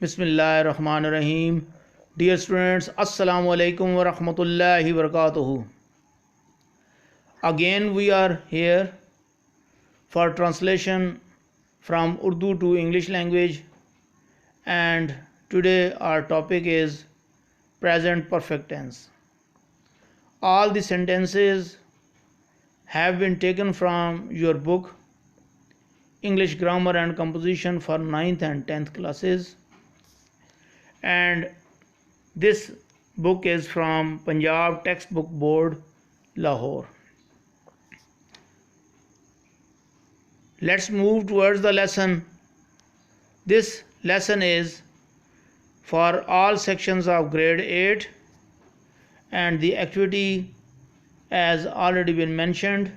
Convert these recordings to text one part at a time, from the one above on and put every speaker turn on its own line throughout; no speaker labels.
बिस्मिल्लाहिर्रहमानिर्रहीम। Dear students, Assalamu alaikum wa rahmatullahi wa barakatuhu. Again we are here for translation from Urdu to English language, and today our topic is present perfect tense. All the sentences have been taken from your book English Grammar and Composition for 9th and 10th classes, and this book is from Punjab Textbook Board, Lahore. Let's move towards the lesson. This lesson is for all sections of grade 8, and the activity has already been mentioned.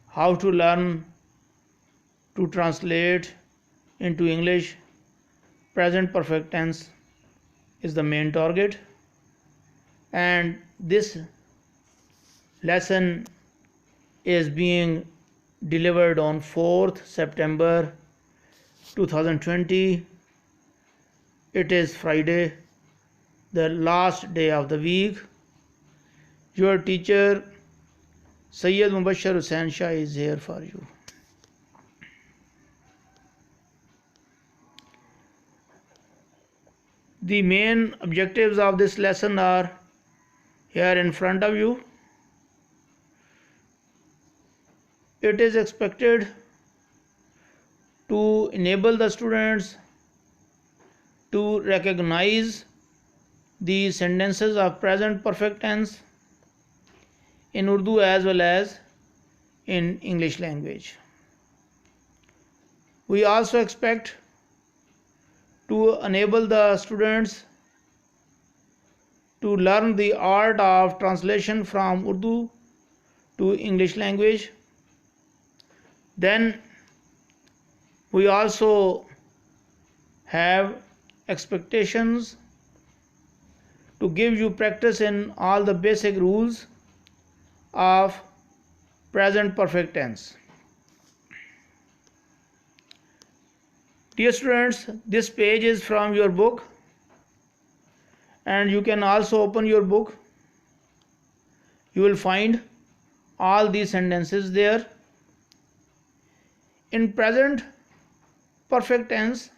How to learn to translate into English present perfect tense is the main target, and this lesson is being delivered on 4th September 2020. It is Friday, the last day of the week. Your teacher Sayyid Mubashshir Hussain Shah is here for you. The main objectives of this lesson are here in front of you. It is expected to enable the students to recognize the sentences of present perfect tense in Urdu as well as in English language. We also expect to enable the students to learn the art of translation from Urdu to English language. Then we also have expectations to give you practice in all the basic rules of present perfect tense. Dear students, this page is from your book, and you can also open your book. You will find all these sentences there. In present perfect tense,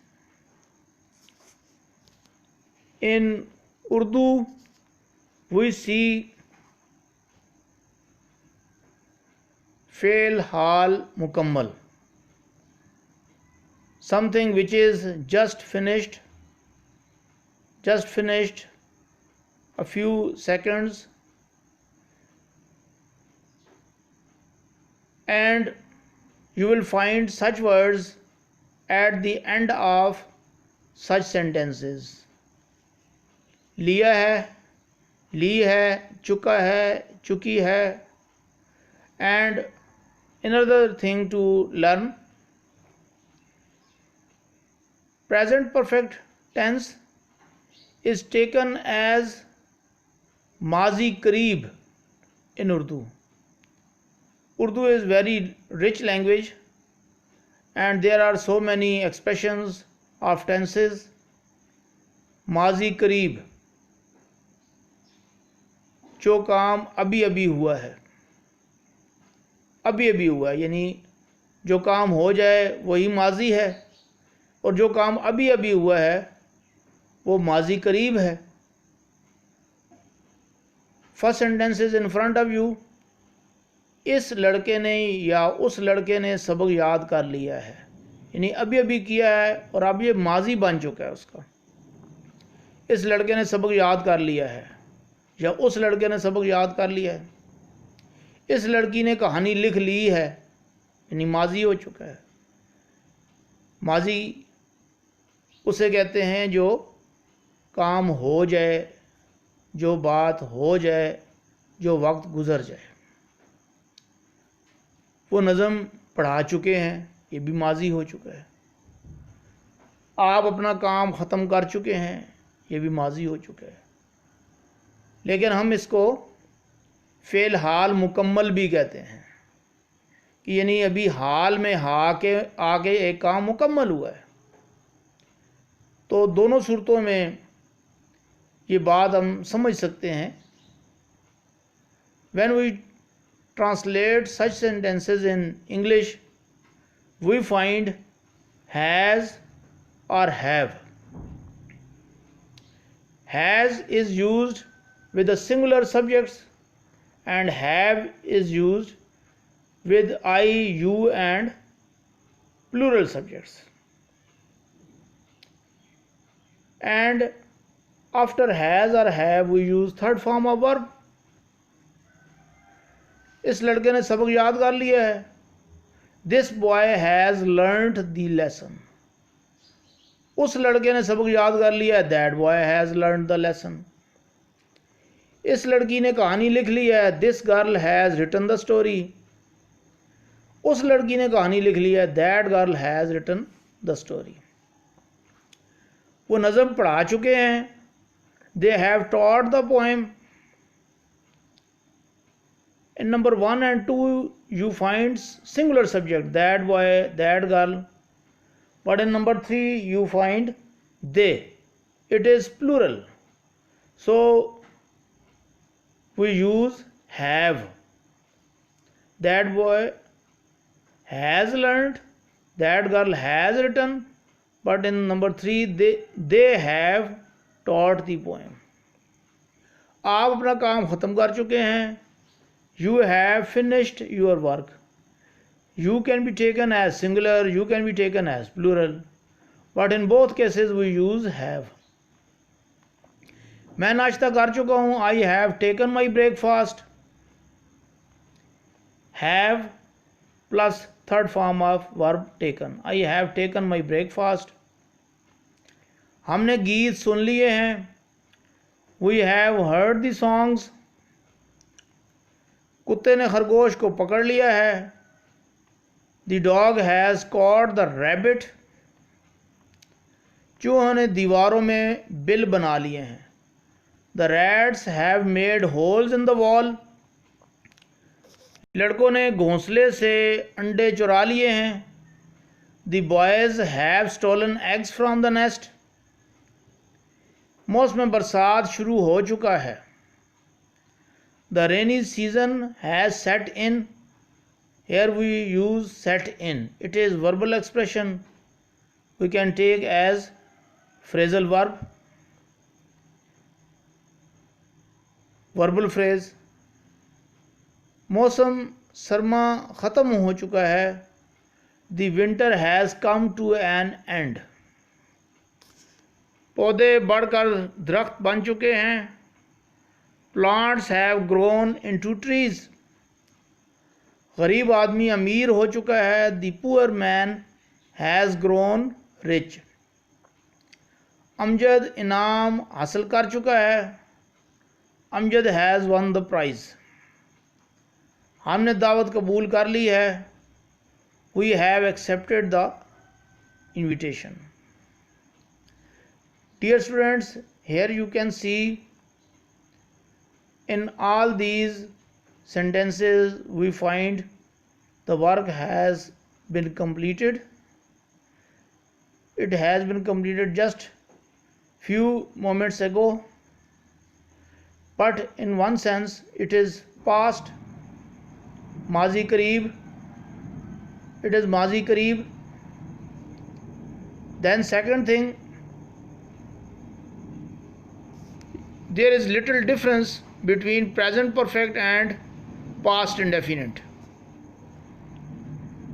in Urdu we see fail hal mukammal, something which is just finished a few seconds, and you will find such words at the end of such sentences. लिया है, ली है, चुका है, चुकी है. And another thing to learn, present perfect tense is taken as mazi kareeb in Urdu. Urdu is very rich language, and there are so many expressions of tenses. माजी करीब, जो काम अभी अभी हुआ है, अभी अभी हुआ है, यानी जो काम हो जाए वही माजी है, और जो काम अभी अभी हुआ है वो माजी करीब है. First sentence is in front of you. इस लड़के ने या उस लड़के ने सबक याद कर लिया है, यानी अभी अभी किया है और अब ये माजी बन चुका है उसका. इस लड़के ने सबक याद कर लिया है, या उस लड़के ने सबक याद कर लिया है. इस लड़की ने कहानी लिख ली है, यानी माजी हो चुका है. माजी उसे कहते हैं जो काम हो जाए, जो बात हो जाए, जो वक्त गुजर जाए. वो नज़म पढ़ा चुके हैं, ये भी माजी हो चुका है. आप अपना काम ख़त्म कर चुके हैं, ये भी माजी हो चुका है. लेकिन हम इसको फ़ेल हाल मुकम्मल भी कहते हैं, कि यानी अभी हाल में आके एक काम मुकम्मल हुआ है. तो दोनों सूरतों में ये बात हम समझ सकते हैं। When we translate such sentences in English, we find has or have. Has is used with the singular subjects and have is used with I, you and plural subjects. And after has or have we use third form of verb. इस लड़के ने सबक याद कर लिया है। This boy has learned the lesson. उस लड़के ने सबक याद कर लिया है। That boy has learned the lesson. इस लड़की ने कहानी लिख ली है। This girl has written the story. उस लड़की ने कहानी लिख ली है। That girl has written the story. वो नज़म पढ़ा चुके हैं। They have taught the poem. In number 1 and 2 you find singular subject, that boy, that girl, but in number 3 you find they. It is plural, so we use have. That boy has learned, that girl has written, but in number 3 they have taught the poem. आप अपना काम ख़त्म कर चुके हैं। You have finished your work. You can be taken as singular, you can be taken as plural, but in both cases we use have. मैं नाश्ता कर चुका हूँ। I have taken my breakfast. Have plus third form of verb taken. I have taken my breakfast. हमने गीत सुन लिए हैं। We have heard the songs. कुत्ते ने खरगोश को पकड़ लिया है। The dog has caught the rabbit. चूहों ने दीवारों में बिल बना लिए हैं। The rats have made holes in the wall. लड़कों ने घोंसले से अंडे चुरा लिए हैं। The boys have stolen eggs from the nest. मौसम बरसात शुरू हो चुका है। The rainy season has set in. Here we use set in. It is verbal expression. We can take as phrasal verb, verbal phrase. मौसम सरमा ख़त्म हो चुका है। The winter has come to an end. पौधे बढ़कर दरख्त बन चुके हैं। Plants have grown into trees. गरीब आदमी अमीर हो चुका है। The poor man has grown rich. Amjad इनाम हासिल कर चुका है। Amjad has won the prize. हमने दावत कबूल कर ली है। We have accepted the invitation. Dear students, here you can see in all these sentences we find the work has been completed. It has been completed just few moments ago, but in one sense it is past, mazi kareeb. It is mazi kareeb. Then second thing, there is little difference between present perfect and past indefinite.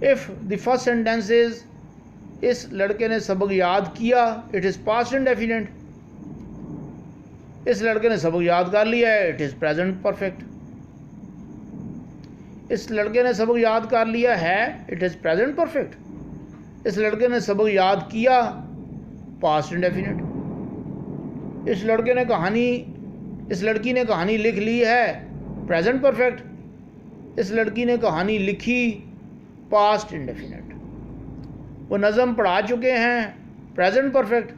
If the first sentence is इस लड़के ने सबक याद किया, it is past indefinite. इस लड़के ने सबक याद कर लिया है, it is present perfect. इस लड़के ने सबक याद कर लिया है, it is present perfect. इस लड़के ने सबक याद किया, past indefinite. इस लड़की ने कहानी लिख ली है, प्रेजेंट परफेक्ट। इस लड़की ने कहानी लिखी, पास्ट इंडेफिनिट। वो नज़म पढ़ा चुके हैं, प्रेजेंट परफेक्ट।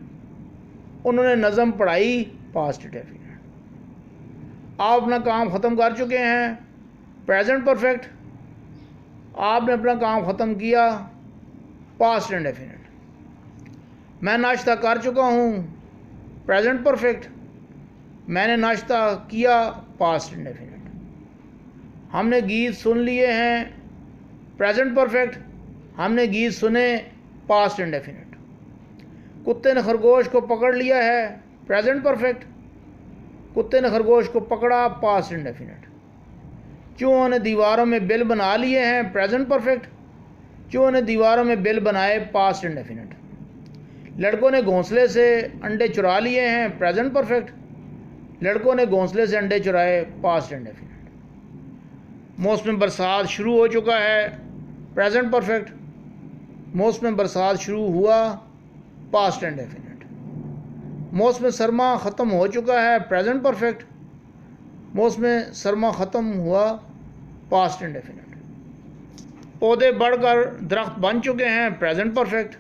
उन्होंने नज़म पढ़ाई, पास्ट इंडेफिनिट। आप अपना काम ख़त्म कर चुके हैं, प्रेजेंट परफेक्ट। आपने अपना काम ख़त्म किया, पास्ट इंडेफिनिट। मैं नाश्ता कर चुका हूँ, प्रेजेंट परफेक्ट। मैंने नाश्ता किया, पास्ट इंडेफिनिट। हमने गीत सुन लिए हैं, प्रेजेंट परफेक्ट। हमने गीत सुने, पास्ट इंडेफिनिट। कुत्ते ने खरगोश को पकड़ लिया है, प्रेजेंट परफेक्ट। कुत्ते ने खरगोश को पकड़ा, पास्ट इंडेफिनिट। चूहों ने दीवारों में बिल बना लिए हैं, प्रेजेंट परफेक्ट। चूहों ने दीवारों में बिल बनाए, पास्ट इंडेफिनिट। लड़कों ने घोंसले से अंडे चुरा लिए हैं, प्रेजेंट परफेक्ट। लड़कों ने घोंसले से अंडे चुराए, पास्ट इंडेफिनिट। मौसम बरसात शुरू हो चुका है, प्रेजेंट परफेक्ट। मौसम बरसात शुरू हुआ, पास्ट इंडेफिनिट। मौसम सरमा ख़त्म हो चुका है, प्रेजेंट परफेक्ट। मौसम सरमा ख़त्म हुआ, पास्ट इंडेफिनिट। पौधे बढ़कर दरख्त बन चुके हैं, प्रेजेंट परफेक्ट।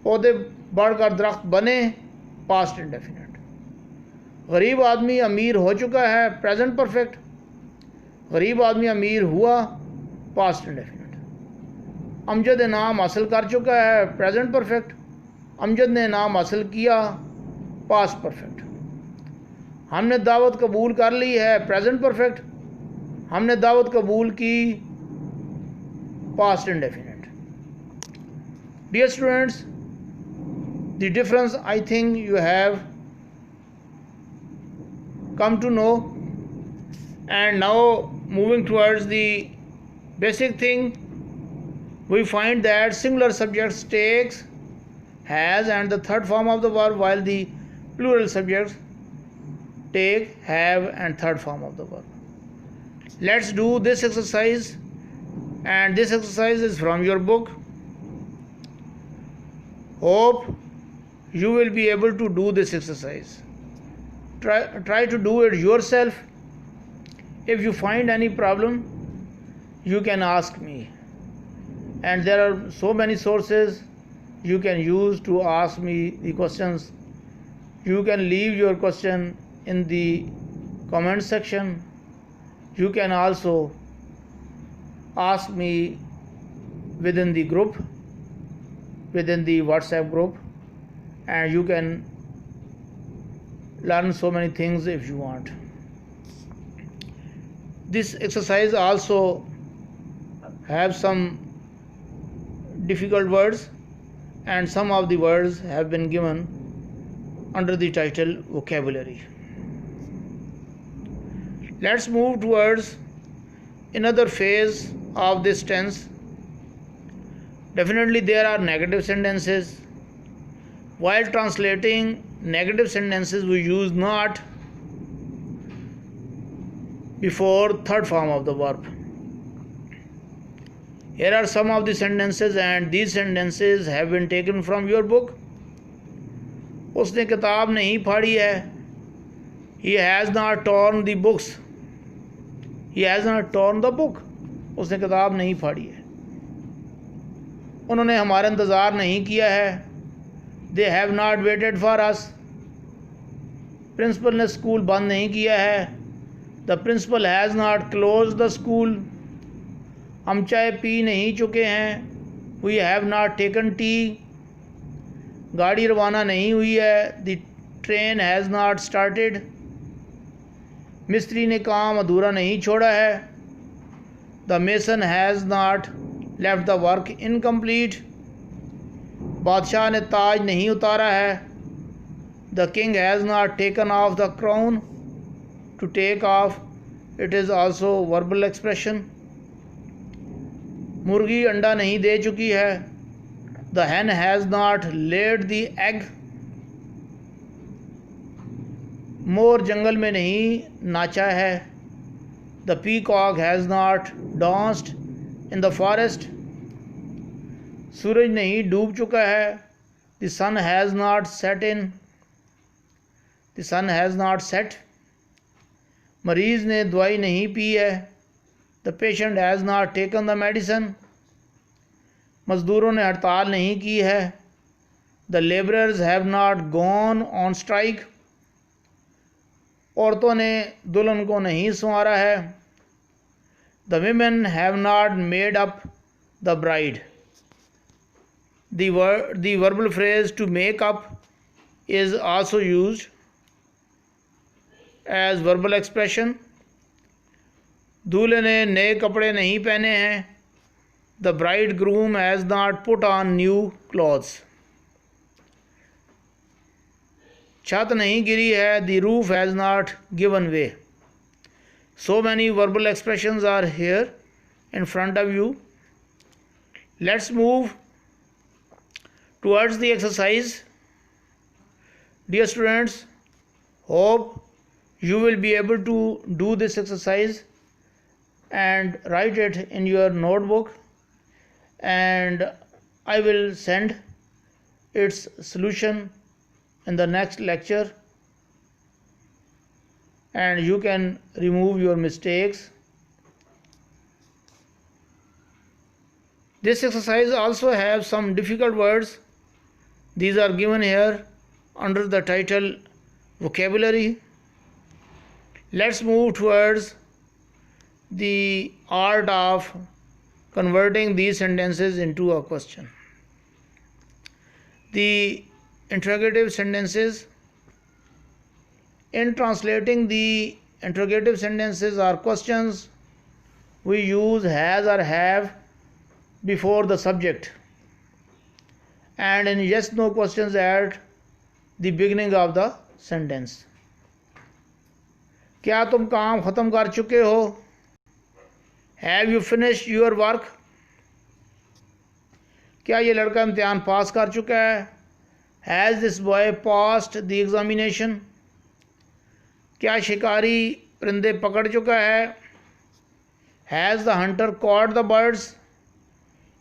पौधे बढ़कर दरख्त बने, पास्ट इंडेफिनिट। गरीब आदमी अमीर हो चुका है, प्रेजेंट परफेक्ट। गरीब आदमी अमीर हुआ, पास्ट इंडेफिनिट। अमजद इनाम हासिल कर चुका है, प्रेजेंट परफेक्ट। अमजद ने इनाम हासिल किया, पास्ट परफेक्ट। हमने दावत कबूल कर ली है, प्रेजेंट परफेक्ट। हमने दावत कबूल की, past indefinite. Dear students, the difference I think you have come to know. And now moving towards the basic thing, we find that singular subjects takes, has and the third form of the verb, while the plural subjects take, have and third form of the verb. Let's do this exercise, and this exercise is from your book. Hope you will be able to do this exercise. Try to do it yourself. If you find any problem, you can ask me, and there are so many sources you can use to ask me the questions. You can leave your question in the comment section. You can also ask me within the group, within the WhatsApp group, and you can learn so many things if you want. This exercise also have some difficult words, and some of the words have been given under the title vocabulary. Let's move towards another phase of this tense. Definitely there are negative sentences. While translating negative sentences, we use not before third form of the verb. Here are some of the sentences, and these sentences have been taken from your book. उसने किताब नहीं फाड़ी है. He has not torn the books. He has not torn the book. उसने किताब नहीं फाड़ी है. उन्होंने हमारा इंतज़ार नहीं किया है. They have not waited for us. Principal ने स्कूल बंद नहीं किया है. The principal has not closed the school. हम चाय पी नहीं चुके हैं. We have not taken tea. गाड़ी रवाना नहीं हुई है. The train has not started. मिस्त्री ने काम अधूरा नहीं छोड़ा है. The mason has not left the work incomplete. बादशाह ने ताज नहीं उतारा है. The king has not taken off the crown. To take off, it is also verbal expression. मुर्गी अंडा नहीं दे चुकी है. The hen has not laid the egg. मोर जंगल में नहीं नाचा है. The peacock has not danced in the forest. सूरज नहीं डूब चुका है. The sun has not set in. The sun has not set. मरीज़ ने दवाई नहीं पी है. The patient has not taken the medicine. मज़दूरों ने हड़ताल नहीं की है. The laborers have not gone on strike. औरतों ने दुल्हन को नहीं संवारा है. The women have not made up the bride. The verbal phrase to make up is also used as verbal expression. दूल्हे ने नए कपड़े नहीं पहने हैं. The bridegroom has not put on new clothes. छत नहीं गिरी है. The roof has not given way. So many verbal expressions are here in front of you. Let's move towards the exercise. Dear students, hope you will be able to do this exercise and write it in your notebook, and I will send its solution in the next lecture, and you can remove your mistakes. This exercise also have some difficult words. These are given here under the title vocabulary. Let's move towards the art of converting these sentences into a question. The interrogative sentences. In translating the interrogative sentences or questions, we use has or have before the subject, and in yes no questions at the beginning of the sentence. क्या तुम काम ख़त्म कर चुके हो? Have you finished your work? क्या ये लड़का इम्तिहान पास कर चुका है? Has this boy passed the examination? क्या शिकारी परिंदे पकड़ चुका है? Has the hunter caught the birds?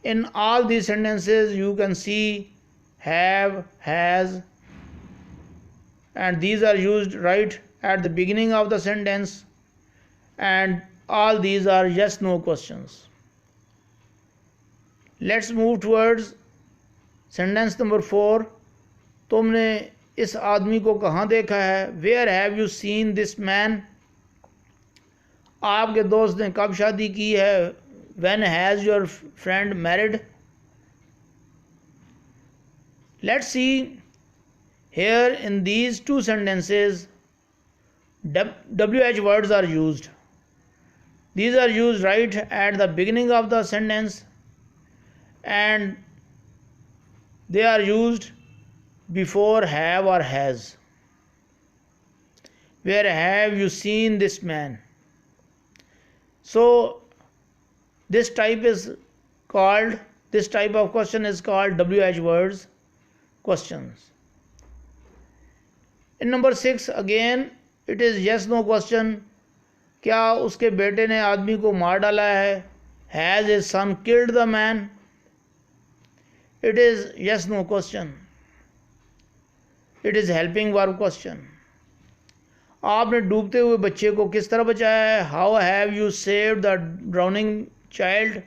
In all these sentences you can see have, has, and these are used right at the beginning of the sentence, and all these are yes no questions. Let's move towards sentence number 4. तुमने इस आदमी को कहाँ देखा है? Where have you seen this man? आपके दोस्त ने कब शादी की है? When has your friend married? Let's see here in these two sentences WH words are used. These are used right at the beginning of the sentence, and they are used before have or has. Where have you seen this man? So this type of question is called WH words questions. In number 6 again it is yes no question. क्या उसके बेटे ने आदमी को मार डाला है? Has his son killed the man? It is yes no question. It is helping verb question. आपने डूबते हुए बच्चे को किस तरह बचाया है? How have you saved the drowning child?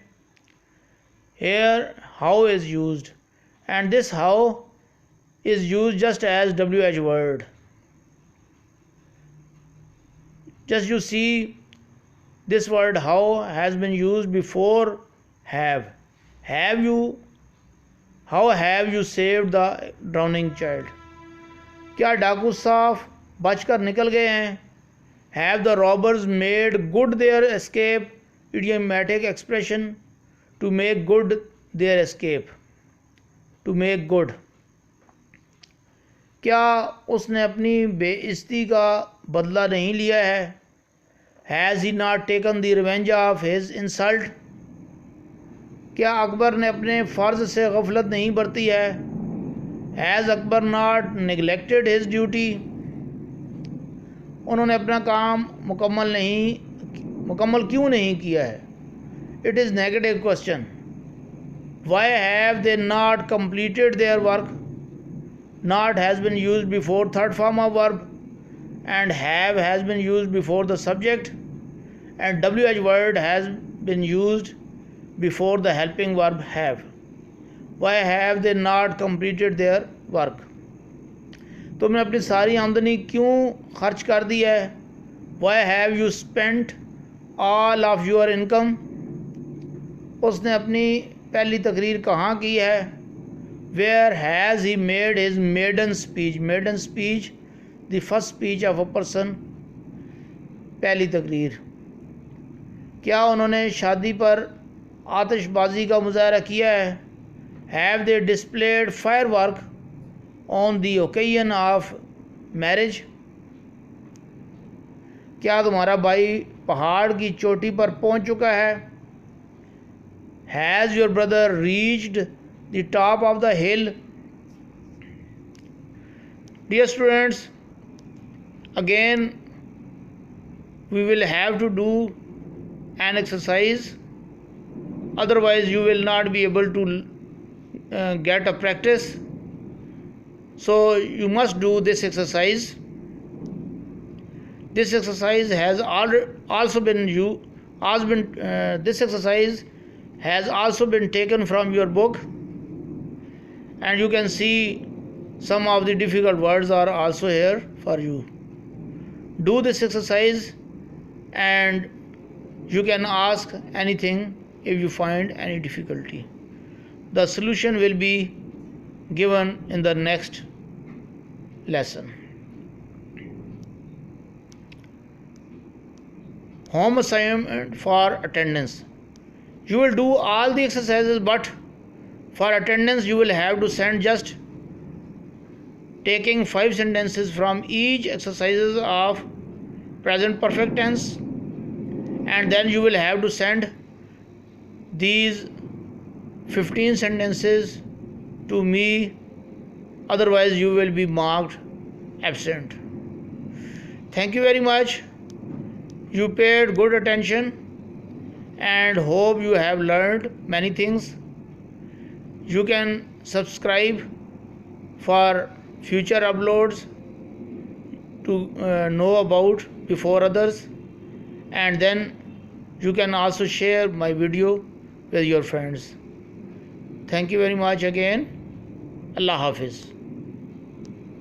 Here how is used, and this how is used just as WH word. Just you see this word how has been used before have. How have you saved the drowning child? क्या डाकू साफ बचकर निकल गए हैं? Have the robbers made good their escape? Idiomatic expression, to make good their escape. To make good. क्या उसने अपनी बेइज्जती का बदला नहीं लिया है? Has he not taken the revenge of his insult? क्या अकबर ने अपने फ़र्ज से गफलत नहीं बरती है? Has Akbar not neglected his duty? उन्होंने अपना काम मुकम्मल क्यों नहीं किया है? It is negative question. Why have they not completed their work? Not has been used before third form of verb, and have has been used before the subject, and WH word has been used before the helping verb have. Why have they not completed their work? तुमने अपनी सारी आमदनी क्यों खर्च कर दी है? Why have you spent all of your income? उसने अपनी पहली तकरीर कहाँ की है? Where has he made his maiden speech? Maiden speech, the first speech of a person, पहली तकरीर. क्या उन्होंने शादी पर आतिशबाजी का मुजाहरा किया है? Have they displayed firework on the occasion of marriage? क्या तुम्हारा भाई पहाड़ की चोटी पर पहुंच चुका है? Has your brother reached the top of the hill? Dear students, again we will have to do an exercise, otherwise you will not be able to get a practice. So you must do this exercise. This exercise has also been this exercise has also been taken from your book, and you can see some of the difficult words are also here for you. Do this exercise and you can ask anything if you find any difficulty. The solution will be given in the next lesson. Home assignment for attendance. You will do all the exercises, but for attendance you will have to send just taking 5 sentences from each exercises of present perfect tense, and then you will have to send these 15 sentences to me, otherwise you will be marked absent. Thank you very much. You paid good attention and hope you have learned many things. You can subscribe for future uploads to know about before others, and then you can also share my video with your friends. Thank you very much again. Allah Hafiz.